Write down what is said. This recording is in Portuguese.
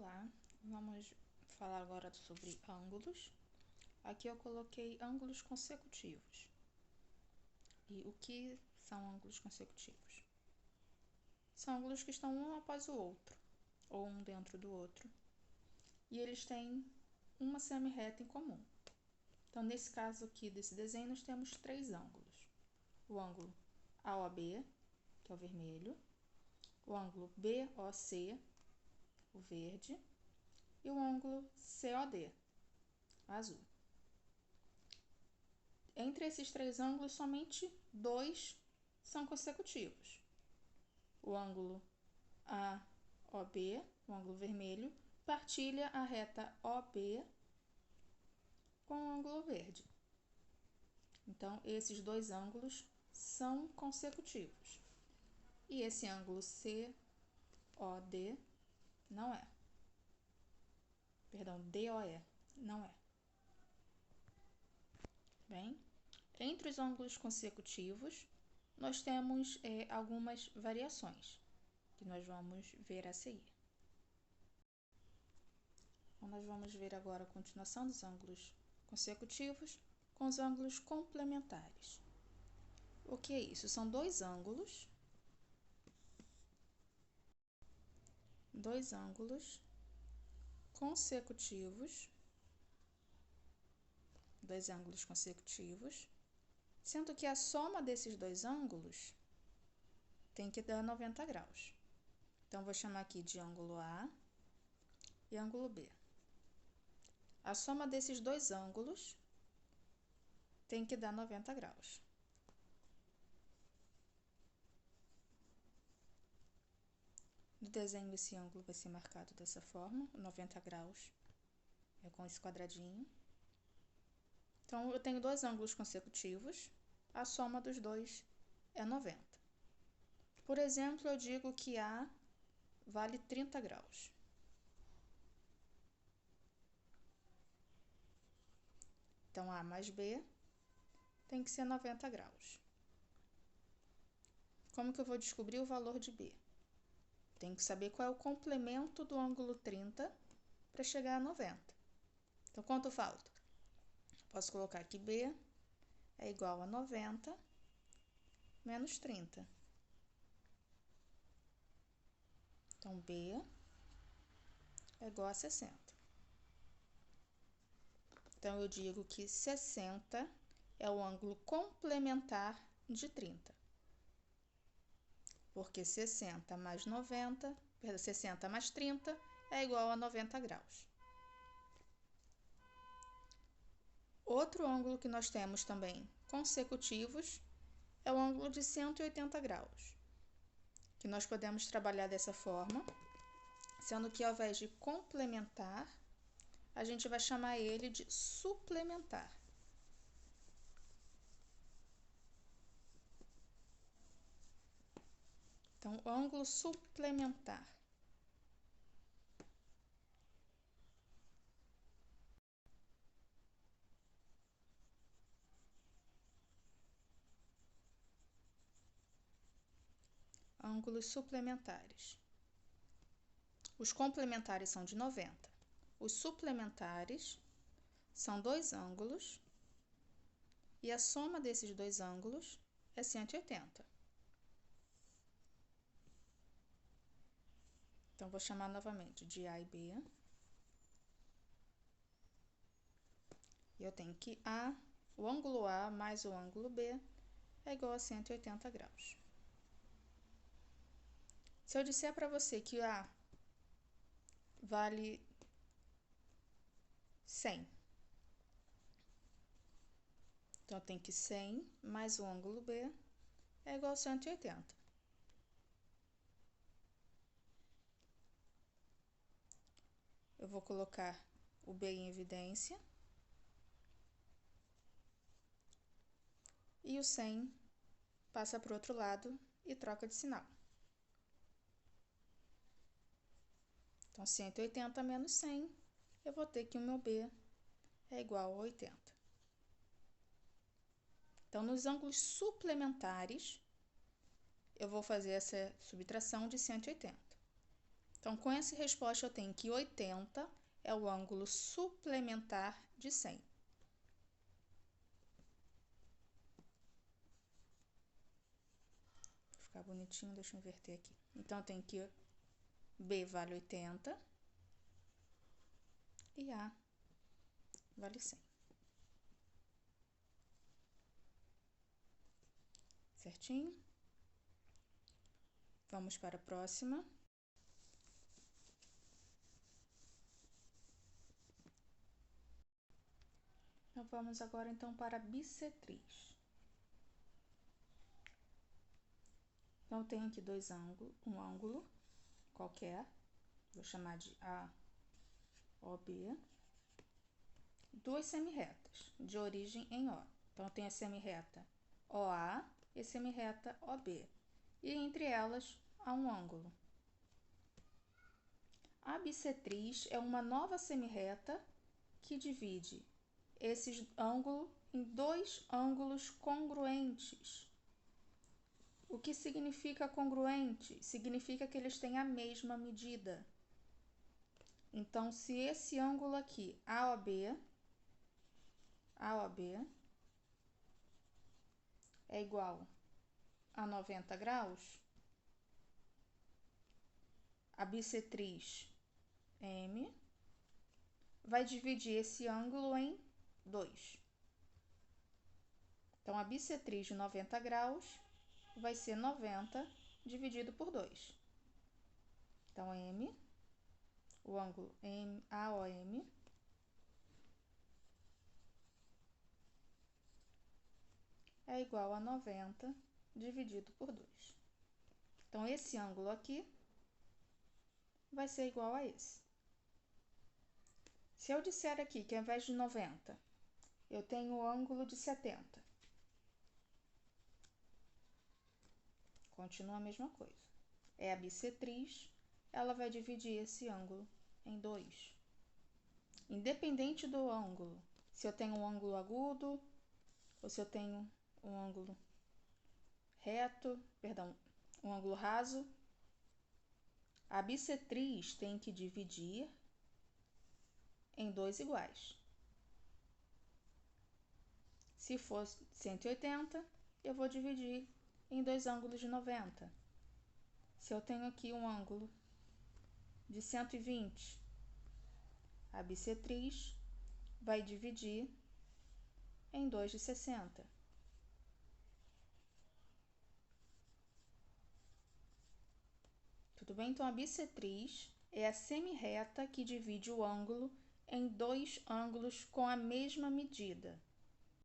Olá, vamos falar agora sobre ângulos. Aqui eu coloquei ângulos consecutivos. E o que são ângulos consecutivos? São ângulos que estão um após o outro, ou um dentro do outro, e eles têm uma semi-reta em comum. Então, nesse caso aqui desse desenho, nós temos três ângulos. O ângulo AOB, que é o vermelho, o ângulo BOC, o verde, e o ângulo COD, azul. Entre esses três ângulos, somente dois são consecutivos. O ângulo AOB, o ângulo vermelho, partilha a reta OB com o ângulo verde. Então, esses dois ângulos são consecutivos. E esse ângulo COD não é. Perdão, DOE não é. Bem, entre os ângulos consecutivos, nós temos algumas variações, que nós vamos ver a seguir. Então, nós vamos ver agora a continuação dos ângulos consecutivos com os ângulos complementares. O que é isso? São dois ângulos consecutivos, sendo que a soma desses dois ângulos tem que dar 90 graus. Então, vou chamar aqui de ângulo A e ângulo B. A soma desses dois ângulos tem que dar 90 graus. No desenho, esse ângulo vai ser marcado dessa forma, 90 graus, com esse quadradinho. Então, eu tenho dois ângulos consecutivos, a soma dos dois é 90. Por exemplo, eu digo que A vale 30 graus. Então, A mais B tem que ser 90 graus. Como que eu vou descobrir o valor de B? Tenho que saber qual é o complemento do ângulo 30 para chegar a 90. Então, quanto falta? Posso colocar que B é igual a 90 menos 30. Então, B é igual a 60. Então, eu digo que 60 é o ângulo complementar de 30. Porque 60 mais 30 é igual a 90 graus. Outro ângulo que nós temos também consecutivos é o ângulo de 180 graus, que nós podemos trabalhar dessa forma, sendo que ao invés de complementar, a gente vai chamar ele de suplementar. Então, ângulo suplementar. Ângulos suplementares. Os complementares são de 90. Os suplementares são dois ângulos e a soma desses dois ângulos é 180. Então, vou chamar novamente de A e B. E eu tenho que o ângulo A mais o ângulo B é igual a 180 graus. Se eu disser para você que A vale 100, então eu tenho que 100 mais o ângulo B é igual a 180. Eu vou colocar o B em evidência. E o 100 passa para o outro lado e troca de sinal. Então, 180 menos 100, eu vou ter que o meu B é igual a 80. Então, nos ângulos suplementares, eu vou fazer essa subtração de 180. Então, com essa resposta, eu tenho que 80 é o ângulo suplementar de 100. Vou ficar bonitinho, deixa eu inverter aqui. Então, eu tenho que B vale 80 e A vale 100. Certinho? Vamos para a próxima. Então, vamos agora então para a bissetriz. Então, eu tenho aqui um ângulo qualquer, vou chamar de AOB, duas semirretas de origem em O. Então, eu tenho a semirreta OA e semirreta OB, e entre elas há um ângulo. A bissetriz é uma nova semirreta que divide esse ângulo em dois ângulos congruentes. O que significa congruente? Significa que eles têm a mesma medida. Então, se esse ângulo aqui, AOB, é igual a 90 graus, a bissetriz M vai dividir esse ângulo em 2. Então, a bissetriz de 90 graus vai ser 90 dividido por 2. Então, M, o ângulo AOM, é igual a 90 dividido por 2. Então, esse ângulo aqui vai ser igual a esse. Se eu disser aqui que ao invés de 90, eu tenho o ângulo de 70, continua a mesma coisa. É a bissetriz, ela vai dividir esse ângulo em 2. Independente do ângulo, se eu tenho um ângulo agudo ou se eu tenho um ângulo um ângulo raso, a bissetriz tem que dividir em 2 iguais. Se for 180, eu vou dividir em 2 ângulos de 90. Se eu tenho aqui um ângulo de 120, a bissetriz vai dividir em 2 de 60. Tudo bem? Então, a bissetriz é a semirreta que divide o ângulo em 2 ângulos com a mesma medida.